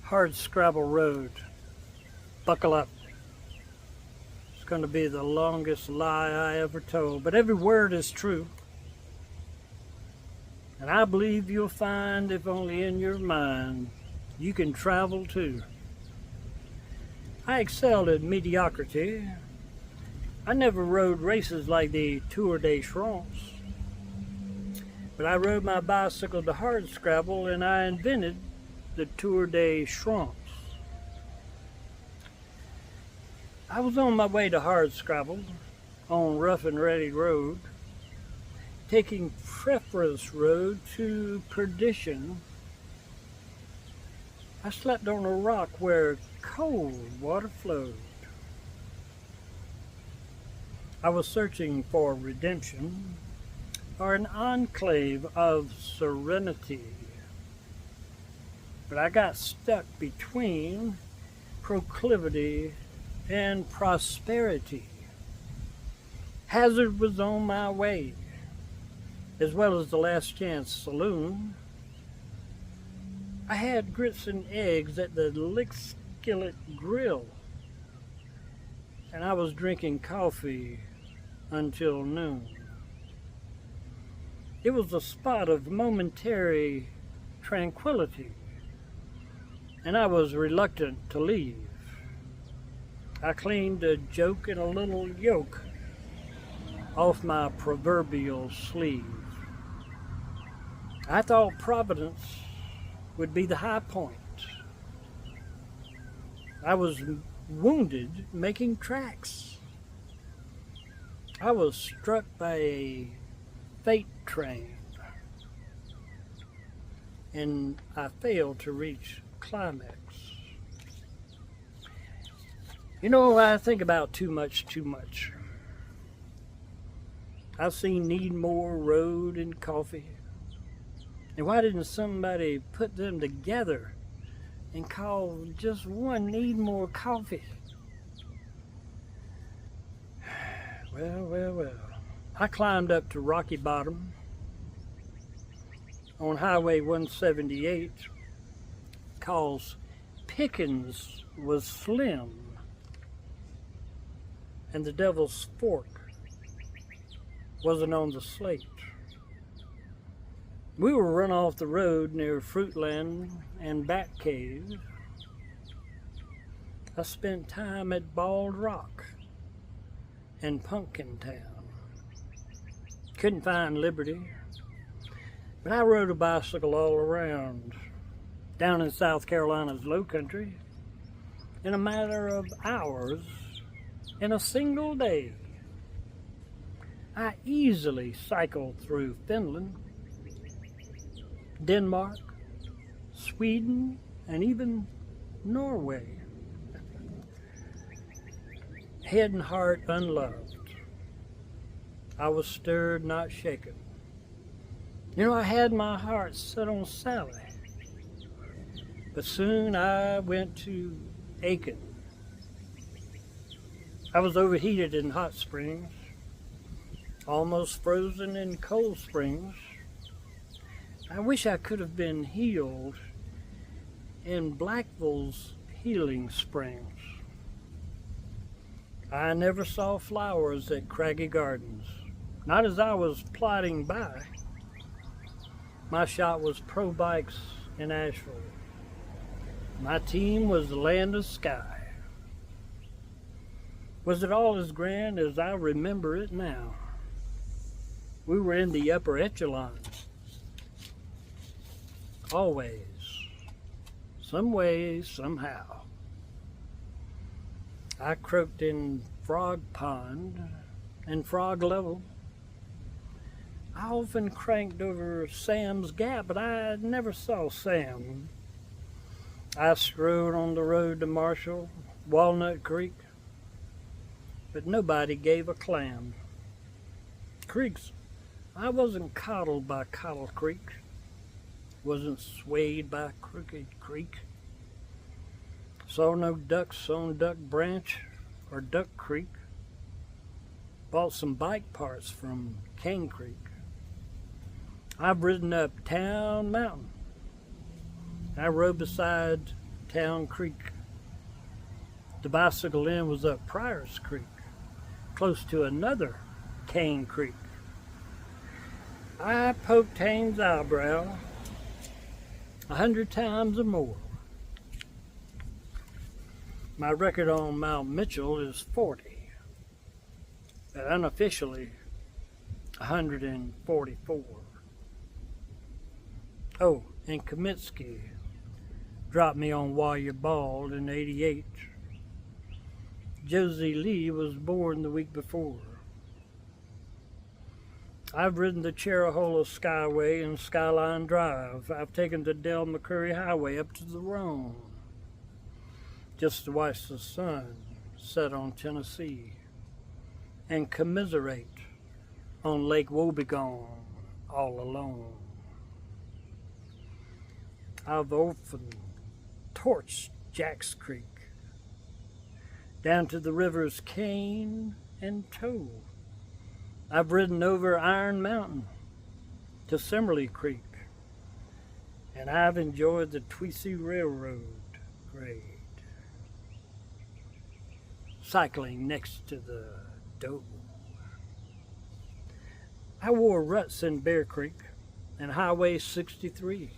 Hardscrabble Road. Buckle up. It's going to be the longest lie I ever told, but every word is true. And I believe you'll find, if only in your mind, you can travel too. I excelled at mediocrity. I never rode races like the Tour de France. But I rode my bicycle to Hardscrabble and I invented the Tour de France. I was on my way to Hardscrabble on Rough and Ready Road, taking Preference Road to perdition. I slept on a rock where cold water flowed. I was searching for redemption, or an enclave of serenity. But I got stuck between proclivity and prosperity. Hazard was on my way, as well as the Last Chance Saloon. I had grits and eggs at the Lick Skillet Grill, and I was drinking coffee until noon. It was a spot of momentary tranquility, and I was reluctant to leave. I cleaned a joke and a little yoke off my proverbial sleeve. I thought Providence would be the high point. I was wounded making tracks. I was struck by a fate train, and I failed to reach climax. You know, I think about too much. I've seen Needmore Road and coffee. And why didn't somebody put them together and call just one Needmore Coffee? Well. I climbed up to Rocky Bottom on Highway 178 'cause Pickens was slim and the Devil's Fork wasn't on the slate. We were run off the road near Fruitland and Bat Cave. I spent time at Bald Rock and Pumpkin Town. Couldn't find liberty, but I rode a bicycle all around, down in South Carolina's low country, in a matter of hours, in a single day. I easily cycled through Finland, Denmark, Sweden, and even Norway. Head and heart unloved. I was stirred, not shaken. You know, I had my heart set on Sally, but soon I went to Aiken. I was overheated in hot springs, almost frozen in cold springs. I wish I could have been healed in Blackville's healing springs. I never saw flowers at Craggy Gardens, not as I was plodding by. My shot was pro bikes in Asheville. My team was the Land of Sky. Was it all as grand as I remember it now? We were in the upper echelon. Always, some way, somehow. I croaked in Frog Pond and Frog Level. I often cranked over Sam's Gap, but I never saw Sam. I strode on the road to Marshall, Walnut Creek, but nobody gave a clam. Creeks, I wasn't coddled by Cottle Creek, wasn't swayed by Crooked Creek. Saw no ducks on Duck Branch or Duck Creek. Bought some bike parts from Cane Creek. I've ridden up Town Mountain. I rode beside Town Creek. The bicycle end was up Pryor's Creek, close to another Cane Creek. I poked Haines' eyebrow 100 times or more. My record on Mount Mitchell is 40, but unofficially 144. Oh, and Kaminsky dropped me on While You're Bald in '88. Josie Lee was born the week before. I've ridden the Cheraholo Skyway and Skyline Drive. I've taken the Del McCurry Highway up to the Rhone, just to watch the sun set on Tennessee and commiserate on Lake Wobegon all alone. I've often torched Jack's Creek down to the rivers Cane and Tow. I've ridden over Iron Mountain to Simmerly Creek, and I've enjoyed the Tweesey Railroad grade, cycling next to the Doe. I wore ruts in Bear Creek and Highway 63,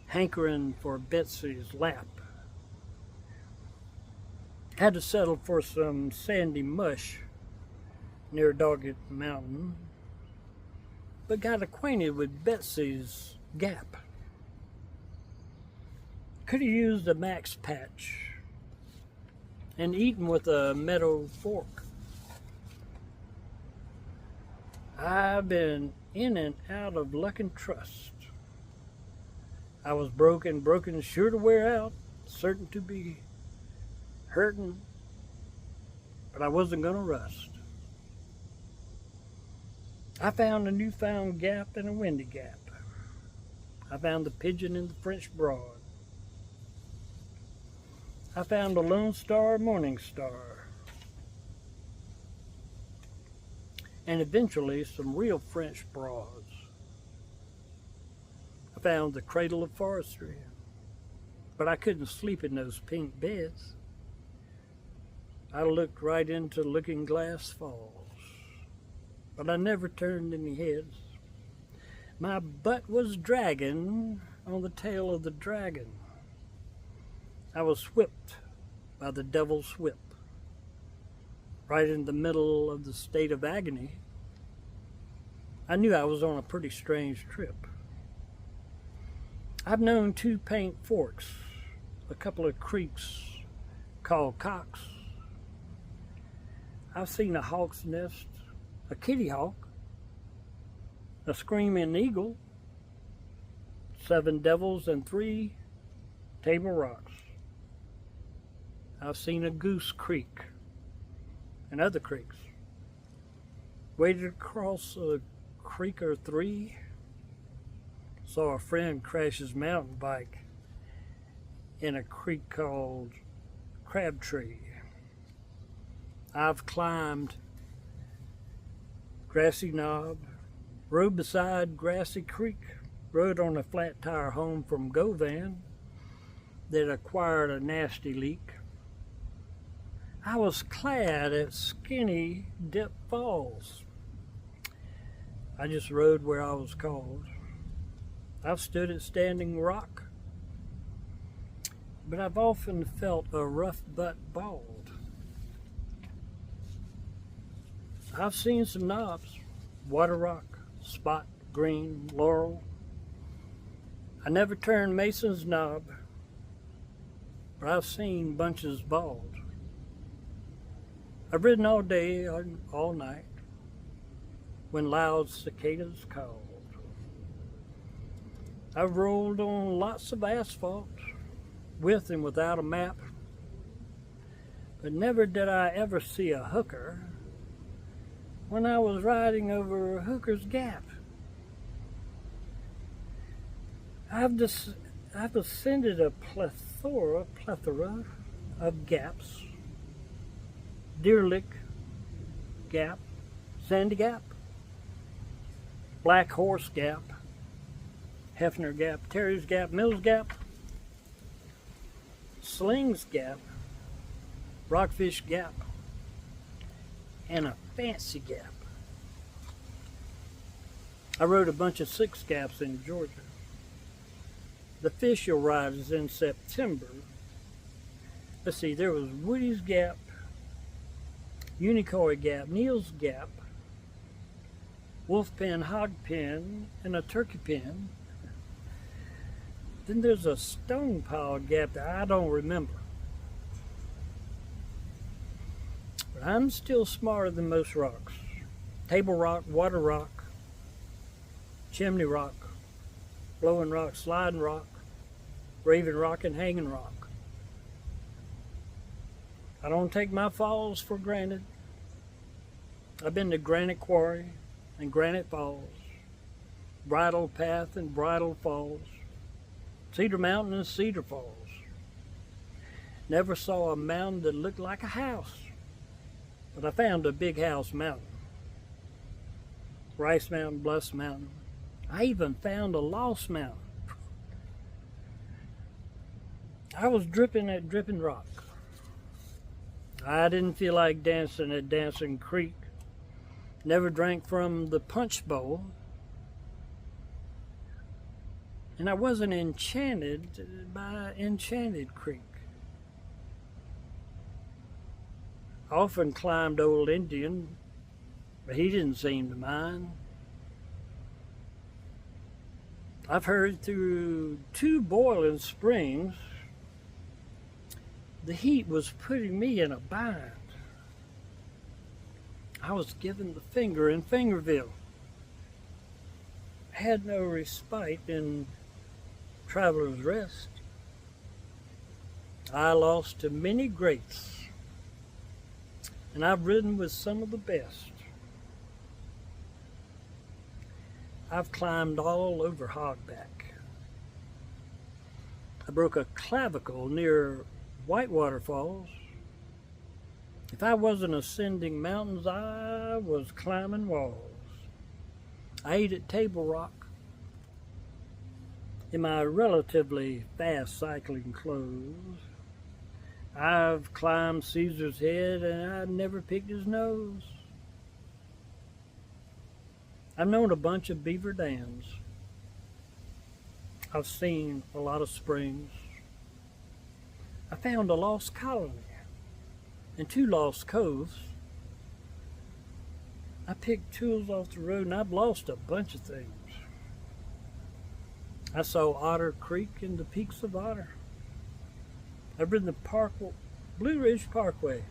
hankering for Betsy's lap. Had to settle for some sandy mush near Doggett Mountain, but got acquainted with Betsy's Gap. Could have used a Max Patch and eaten with a meadow fork. I've been in and out of luck and trust. I was broken, sure to wear out, certain to be hurting, but I wasn't gonna rust. I found a newfound gap and a windy gap. I found the pigeon in the French Broad. I found a Lone Star Morning Star. And eventually some real French Broads. I found the Cradle of Forestry, but I couldn't sleep in those pink beds. I looked right into Looking Glass Falls, but I never turned any heads. My butt was dragging on the tail of the dragon. I was whipped by the devil's whip, right in the middle of the state of agony. I knew I was on a pretty strange trip. I've known 2 Paint Forks, a couple of creeks called Cocks. I've seen a hawk's nest, a kitty hawk, a screaming eagle, 7 devils, and 3 Table Rocks. I've seen a Goose Creek and other creeks. Waded across a creek or 3. Saw a friend crash his mountain bike in a creek called Crabtree. I've climbed Grassy Knob, rode beside Grassy Creek, rode on a flat tire home from Govan that acquired a nasty leak. I was clad at Skinny Dip Falls. I just rode where I was called. I've stood at Standing Rock, but I've often felt a rough butt bald. I've seen some knobs, Water Rock, Spot, Green, Laurel. I never turned Mason's knob, but I've seen bunches bald. I've ridden all day, all night, when loud cicadas called. I've rolled on lots of asphalt, with and without a map, but never did I ever see a hooker when I was riding over Hooker's Gap. I've ascended a plethora of gaps. Deer Lick Gap, Sandy Gap, Black Horse Gap, Hefner Gap, Terry's Gap, Mills Gap, Slings Gap, Rockfish Gap, and a Fancy Gap. I rode a bunch of 6 gaps in Georgia. The official ride is in September. Let's see, there was Woody's Gap, Unicoi Gap, Neal's Gap, Wolf Pen, Hog Pen, and a Turkey Pen. Then there's a Stone Pile Gap that I don't remember. But I'm still smarter than most rocks. Table Rock, Water Rock, Chimney Rock, Blowing Rock, Sliding Rock, Raven Rock, and Hanging Rock. I don't take my falls for granted. I've been to Granite Quarry and Granite Falls, Bridle Path and Bridle Falls, Cedar Mountain and Cedar Falls. Never saw a mountain that looked like a house, but I found a big house mountain. Rice Mountain, Bluffs Mountain. I even found a lost mountain. I was dripping at Dripping Rock. I didn't feel like dancing at Dancing Creek. Never drank from the Punch Bowl. And I wasn't enchanted by Enchanted Creek. I often climbed Old Indian, but he didn't seem to mind. I've heard through 2 boiling springs, the heat was putting me in a bind. I was given the finger in Fingerville. I had no respite in Traveler's Rest. I lost to many greats, and I've ridden with some of the best. I've climbed all over Hogback. I broke a clavicle near Whitewater Falls. If I wasn't ascending mountains, I was climbing walls. I ate at Table Rock in my relatively fast cycling clothes. I've climbed Caesar's Head and I never picked his nose. I've known a bunch of beaver dams. I've seen a lot of springs. I found a lost colony and 2 lost coves. I picked tools off the road and I've lost a bunch of things. I saw Otter Creek and the Peaks of Otter. I've ridden the Blue Ridge Parkway,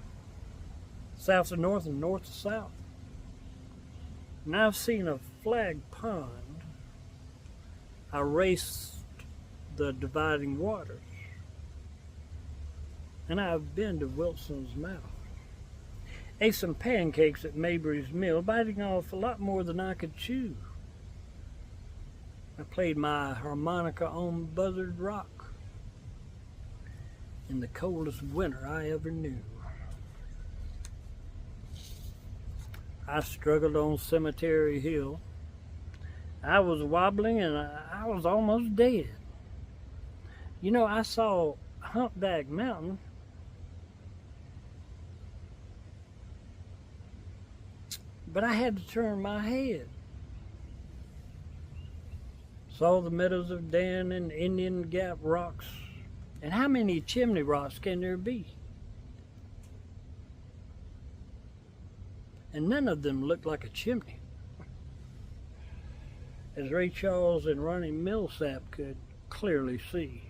south to north and north to south. And I've seen a flag pond. I raced the dividing waters. And I've been to Wilson's Mouth. Ate some pancakes at Mabry's Mill, biting off a lot more than I could chew. I played my harmonica on Buzzard Rock in the coldest winter I ever knew. I struggled on Cemetery Hill. I was wobbling and I was almost dead. You know, I saw Humpback Mountain. But I had to turn my head. Saw the Meadows of Dan and Indian Gap rocks. And how many chimney rocks can there be? And none of them looked like a chimney, as Ray Charles and Ronnie Millsap could clearly see.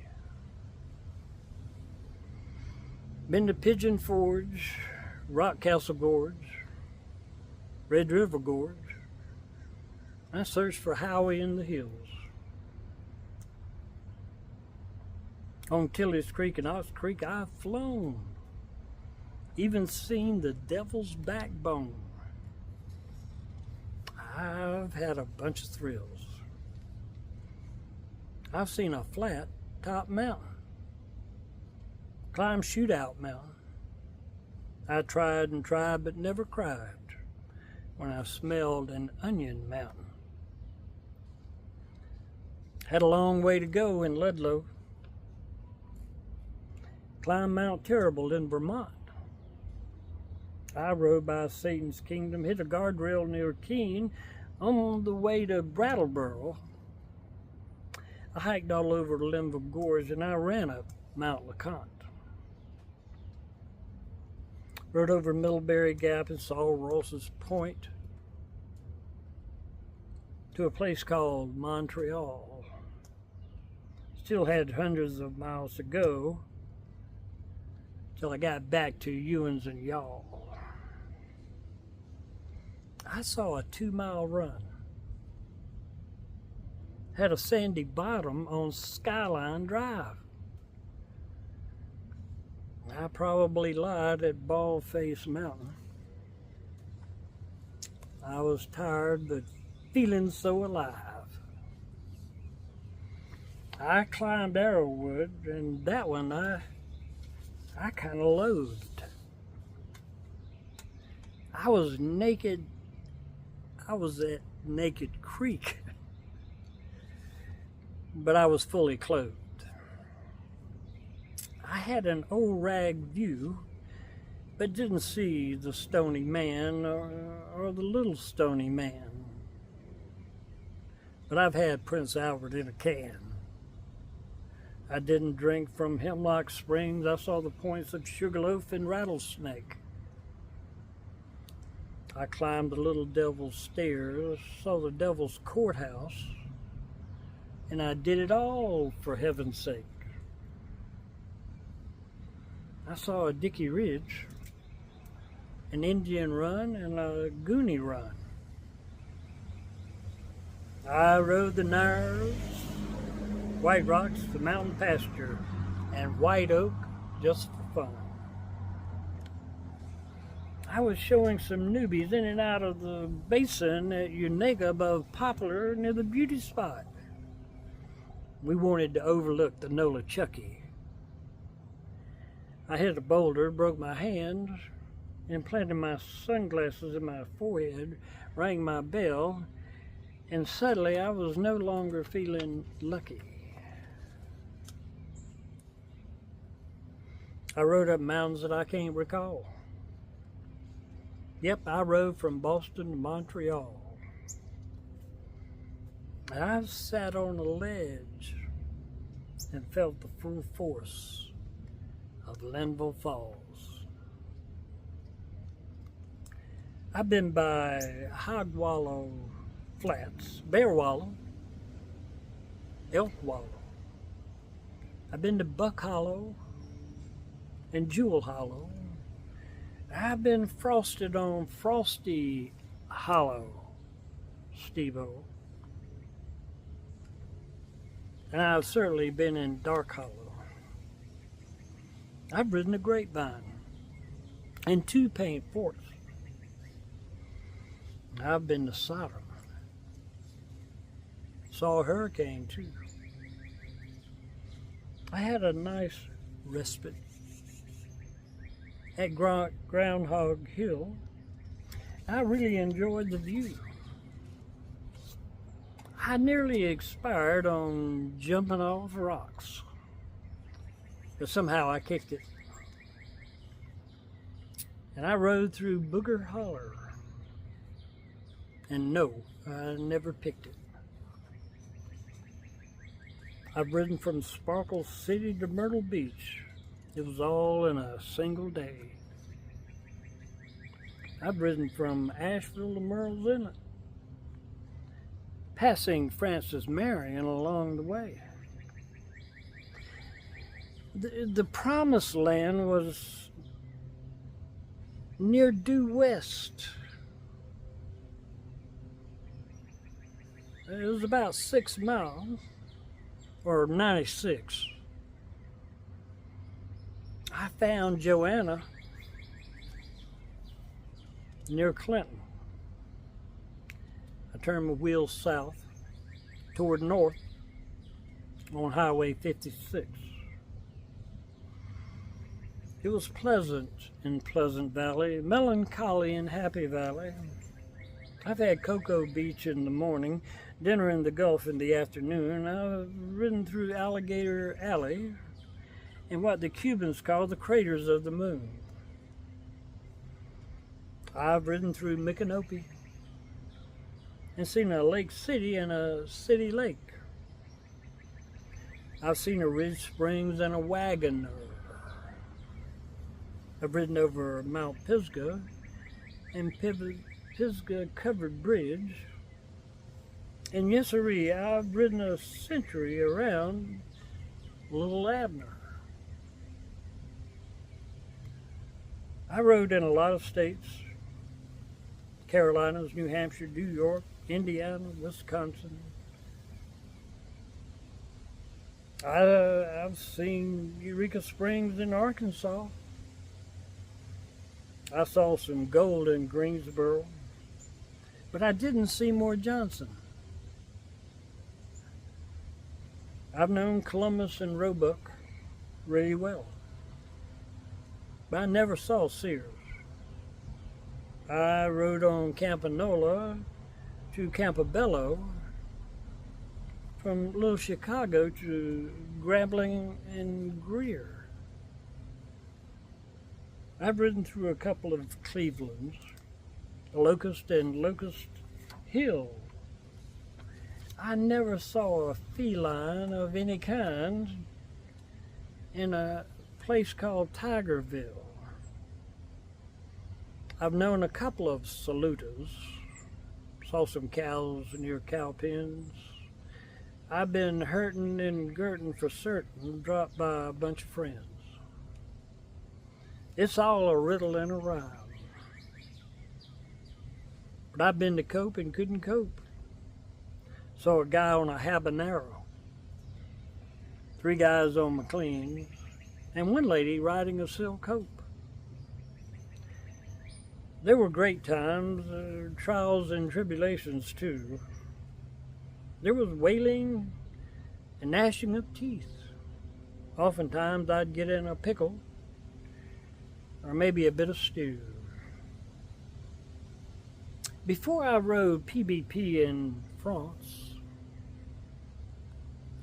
Been to Pigeon Forge, Rock Castle Gorge, Red River Gorge. I searched for Howie in the hills. On Tilly's Creek and Ox Creek, I've flown. Even seen the Devil's Backbone. I've had a bunch of thrills. I've seen a flat top mountain. Climbed Shootout Mountain. I tried and tried but never cried when I smelled an onion mountain. Had a long way to go in Ludlow. climbed Mount Terrible in Vermont. I rode by Satan's Kingdom, hit a guardrail near Keene on the way to Brattleboro. I hiked all over the Linville Gorge, and I ran up Mount LeConte. Rode over Middlebury Gap and saw Ross's Point to a place called Montreal. Still had hundreds of miles to go till I got back to Ewins and Y'all. I saw a 2-mile run. Had a sandy bottom on Skyline Drive. I probably lied at Baldface Mountain. I was tired, but feeling so alive. I climbed Arrowwood, and that one I kind of loathed. I was naked. I was at Naked Creek, but I was fully clothed. I had an old rag view, but didn't see the Stony Man or the Little Stony Man. But I've had Prince Albert in a can. I didn't drink from Hemlock Springs. I saw the points of Sugarloaf and Rattlesnake. I climbed the Little Devil's Stairs, saw the Devil's Courthouse, and I did it all for heaven's sake. I saw a Dickey Ridge, an Indian Run, and a Goonie Run. I rode the Narrows, White Rocks, the Mountain Pasture, and White Oak just for fun. I was showing some newbies in and out of the basin at Unega above Poplar near the beauty spot. We wanted to overlook the Nolichucky. I hit a boulder, broke my hand, and planted my sunglasses in my forehead, rang my bell, and suddenly I was no longer feeling lucky. I rode up mountains that I can't recall. Yep, I rode from Boston to Montreal. I sat on a ledge and felt the full force of Linville Falls. I've been by Hog Wallow Flats, Bear Wallow, Elk Wallow. I've been to Buck Hollow and Jewel Hollow. I've been frosted on Frosty Hollow, Steve-O. And I've certainly been in Dark Hollow. I've ridden a grapevine and 2 paint forts. I've been to Sodom. Saw a hurricane too. I had a nice respite at Groundhog Hill. I really enjoyed the view. I nearly expired on jumping off rocks, but somehow I kicked it. And I rode through Booger Holler. And no, I never picked it. I've ridden from Sparkle City to Myrtle Beach. It was all in a single day. I've ridden from Asheville to Merle's Inlet, passing Francis Marion along the way. The promised land was near due west. It was about 6 miles, or 96. I found Joanna near Clinton. I turned my wheels south toward north on Highway 56. It was pleasant in Pleasant Valley, melancholy in Happy Valley. I've had Cocoa Beach in the morning, dinner in the Gulf in the afternoon. I've ridden through Alligator Alley and what the Cubans call the craters of the moon. I've ridden through Micanopy and seen a lake city and a city lake. I've seen a ridge springs and a wagoner. I've ridden over Mount Pisgah and Pisgah Covered Bridge. And yes, sirree, I've ridden a century around Little Abner. I rode in a lot of states: Carolinas, New Hampshire, New York, Indiana, Wisconsin. I've seen Eureka Springs in Arkansas. I saw some gold in Greensboro, but I didn't see Seymour Johnson. I've known Columbus and Roebuck really well, but I never saw Sears. I rode on Campanola to Campobello, from Little Chicago to Grambling and Greer. I've ridden through a couple of Clevelands, Locust and Locust Hill. I never saw a feline of any kind in a place called Tigerville. I've known a couple of Salutas, saw some cows near cow pens. I've been hurtin' and gurtin' for certain, dropped by a bunch of friends. It's all a riddle and a rhyme. But I've been to Cope and couldn't cope. Saw a guy on a habanero, 3 guys on McLean, and 1 lady riding a silk cope. There were great times, trials and tribulations too. There was wailing and gnashing of teeth. Oftentimes I'd get in a pickle or maybe a bit of stew. Before I rode PBP in France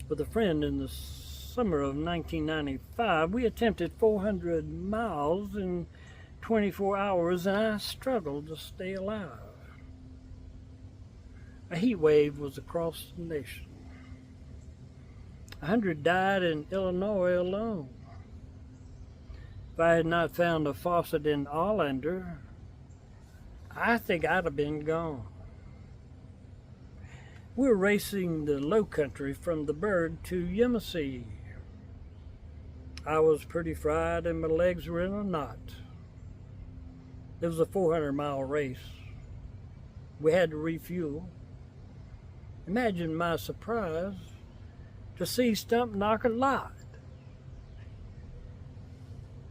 with a friend in the summer of 1995, we attempted 400 miles in 24 hours, and I struggled to stay alive. A heat wave was across the nation. 100 died in Illinois alone. If I had not found a faucet in Allander, I think I'd have been gone. We were racing the low country from the Bird to Yemassee. I was pretty fried and my legs were in a knot. It was a 400-mile race. We had to refuel. Imagine my surprise to see Stump knock a lot.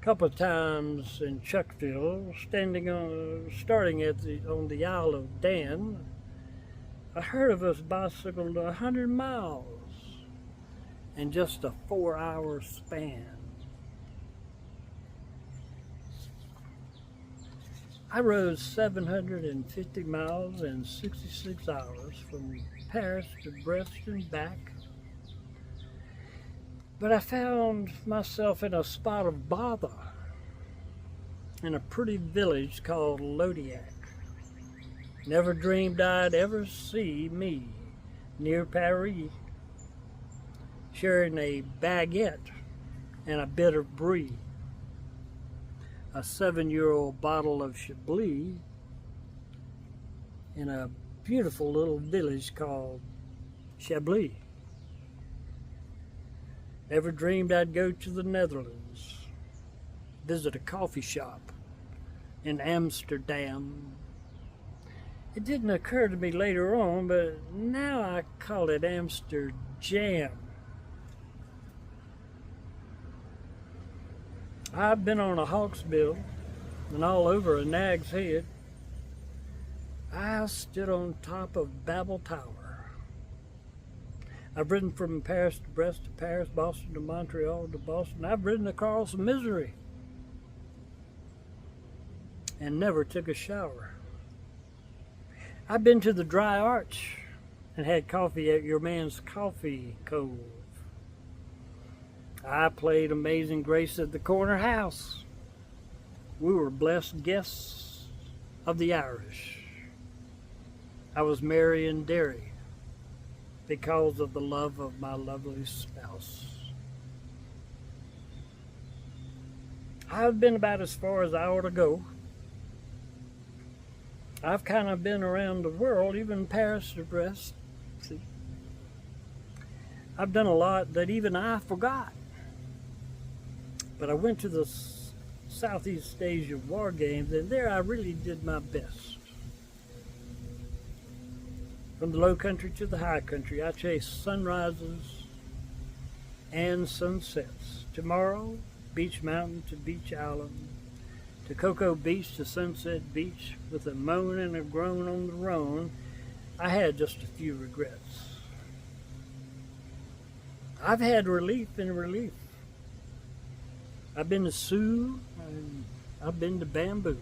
A couple of times in Chuckville, starting on the Isle of Dan, a herd of us bicycled 100 miles in just a 4-hour span. I rode 750 miles in 66 hours from Paris to Brest and back. But I found myself in a spot of bother in a pretty village called Lodiac. Never dreamed I'd ever see me near Paris, sharing a baguette and a bit of brie, a 7-year-old bottle of Chablis in a beautiful little village called Chablis. Never dreamed I'd go to the Netherlands, visit a coffee shop in Amsterdam. It didn't occur to me later on, but now I call it Amsterdam. I've been on a hawk's bill and all over a nag's head. I stood on top of Babel Tower. I've ridden from Paris to Brest to Paris, Boston to Montreal to Boston. I've ridden across Missouri and never took a shower. I've been to the Dry Arch and had coffee at your man's Coffee Cove. I played Amazing Grace at the corner house. We were blessed guests of the Irish. I was merry and dairy because of the love of my lovely spouse. I've been about as far as I ought to go. I've kind of been around the world, even Paris to Brest. See, I've done a lot that even I forgot. But I went to the Southeast Asia War Games, and there I really did my best. From the low country to the high country, I chased sunrises and sunsets. Tomorrow, Beach Mountain to Beach Island, to Cocoa Beach to Sunset Beach, with a moan and a groan on the Rhone, I had just a few regrets. I've had relief in relief. I've been to Sioux, and I've been to Bamboo.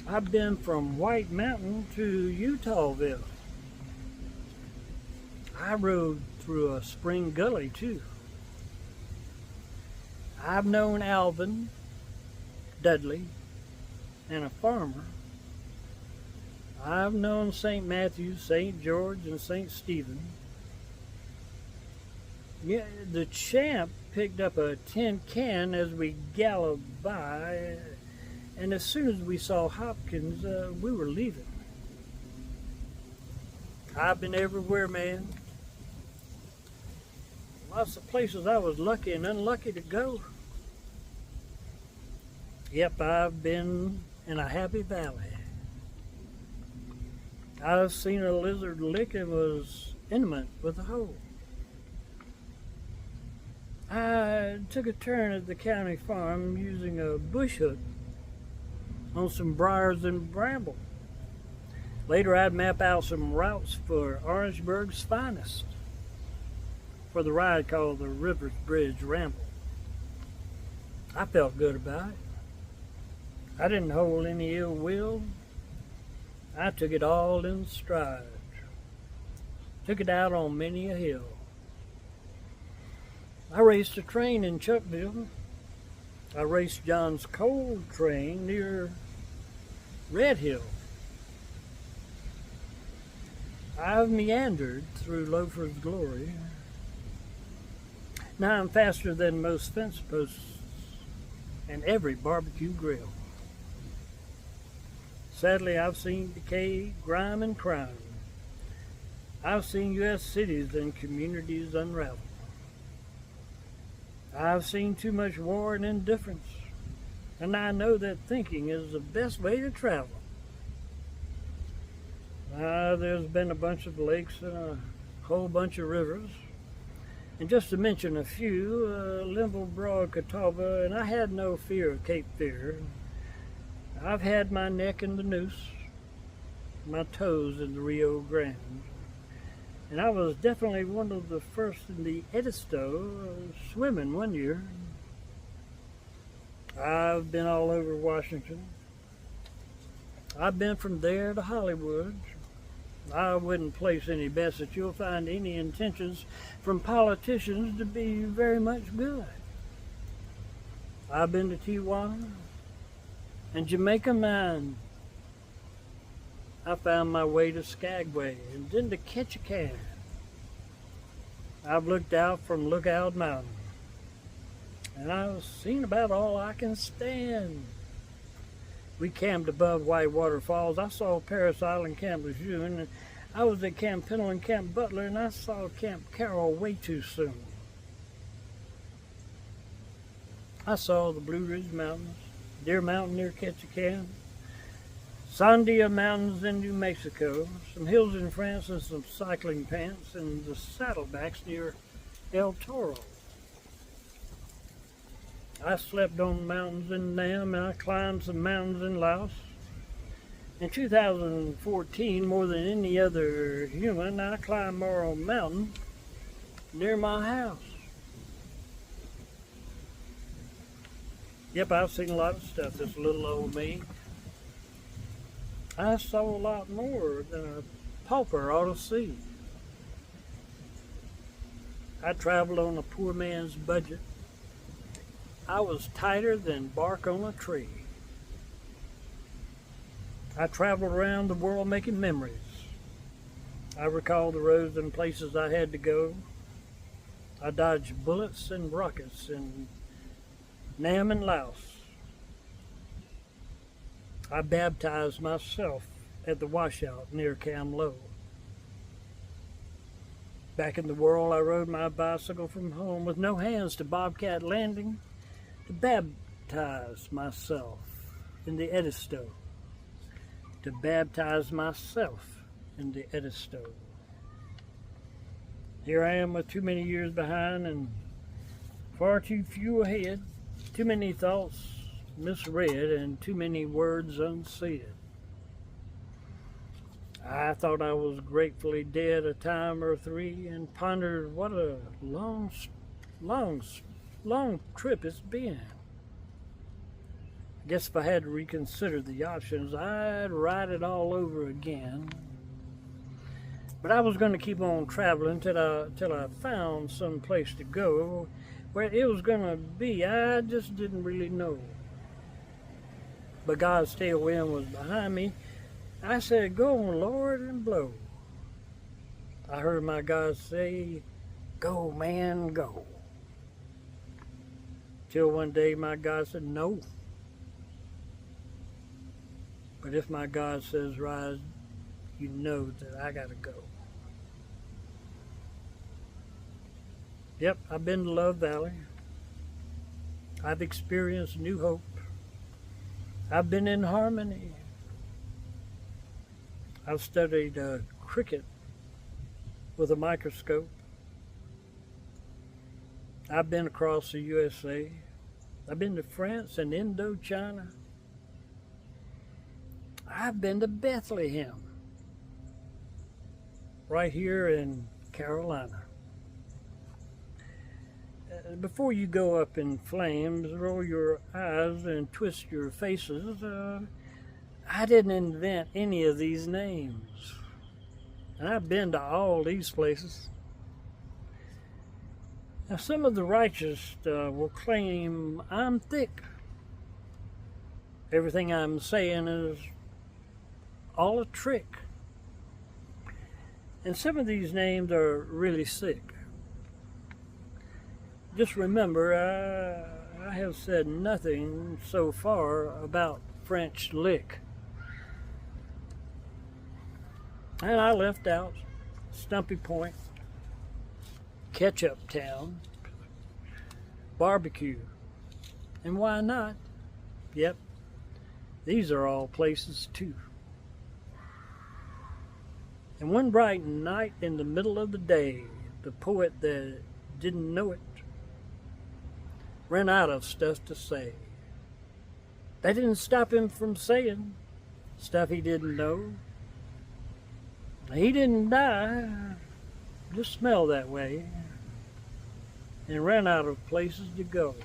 I've been from White Mountain to Utahville. I rode through a spring gully too. I've known Alvin, Dudley, and a farmer. I've known St. Matthew, St. George, and St. Stephen. Yeah, the champ picked up a tin can as we galloped by, and as soon as we saw Hopkins, we were leaving. I've been everywhere, man. Lots of places I was lucky and unlucky to go. Yep, I've been in a happy valley. I've seen a lizard lick and was intimate with a hole. I took a turn at the county farm using a bush hook on some briars and bramble. Later I'd map out some routes for Orangeburg's finest for the ride called the Rivers Bridge Ramble. I felt good about it. I didn't hold any ill will. I took it all in stride. Took it out on many a hill. I raced a train in Chuckville. I raced John's coal train near Red Hill. I've meandered through Loafer's Glory. Now I'm faster than most fence posts and every barbecue grill. Sadly, I've seen decay, grime, and crime. I've seen U.S. cities and communities unravel. I've seen too much war and indifference, and I know that thinking is the best way to travel. There's been a bunch of lakes and a whole bunch of rivers, and just to mention a few, Linville, Broad, Catawba, and I had no fear of Cape Fear. I've had my neck in the noose, my toes in the Rio Grande, and I was definitely one of the first in the Edisto swimming one year. I've been all over Washington. I've been from there to Hollywood. I wouldn't place any bets that you'll find any intentions from politicians to be very much good. I've been to Tijuana and Jamaica Mine. I found my way to Skagway and then to Ketchikan. I've looked out from Lookout Mountain, and I've seen about all I can stand. We camped above Whitewater Falls. I saw Paris Island, Camp Lejeune, and I was at Camp Pendle and Camp Butler, and I saw Camp Carroll way too soon. I saw the Blue Ridge Mountains, Deer Mountain near Ketchikan, Sandia Mountains in New Mexico, some hills in France and some cycling pants, and the Saddlebacks near El Toro. I slept on mountains in Nam, and I climbed some mountains in Laos. In 2014, more than any other human, I climbed Morrow Mountain near my house. Yep, I've seen a lot of stuff, this little old me. I saw a lot more than a pauper ought to see. I traveled on a poor man's budget. I was tighter than bark on a tree. I traveled around the world making memories. I recalled the roads and places I had to go. I dodged bullets and rockets in Nam and Laos. I baptized myself at the washout near Cam Lo. Back in the world, I rode my bicycle from home with no hands to Bobcat Landing to baptize myself in the Edisto. To baptize myself in the Edisto. Here I am with too many years behind and far too few ahead, too many thoughts misread and too many words unsaid. I thought I was gratefully dead a time or three and pondered what a long trip it's been. I guess if I had to reconsider the options, I'd ride it all over again. But I was going to keep on traveling till I found some place to go. Where it was going to be, I just didn't really know. But God's tailwind was behind me. I said, "Go on, Lord, and blow." I heard my God say, "Go, man, go." Till one day my God said, "No." But if my God says rise, you know that I gotta go. Yep, I've been to Love Valley. I've experienced New Hope. I've been in Harmony. I've studied cricket with a microscope. I've been across the USA. I've been to France and Indochina. I've been to Bethlehem, right here in Carolina. Before you go up in flames, roll your eyes and twist your faces. I didn't invent any of these names. And I've been to all these places. Now, some of the righteous will claim I'm thick. Everything I'm saying is all a trick. And some of these names are really sick. Just remember, I have said nothing so far about French Lick. And I left out Stumpy Point, Ketchup Town, Barbecue. And why not? Yep, these are all places too. And one bright night in the middle of the day, the poet that didn't know it ran out of stuff to say. That didn't stop him from saying stuff he didn't know. He didn't die, just smelled that way, and ran out of places to go.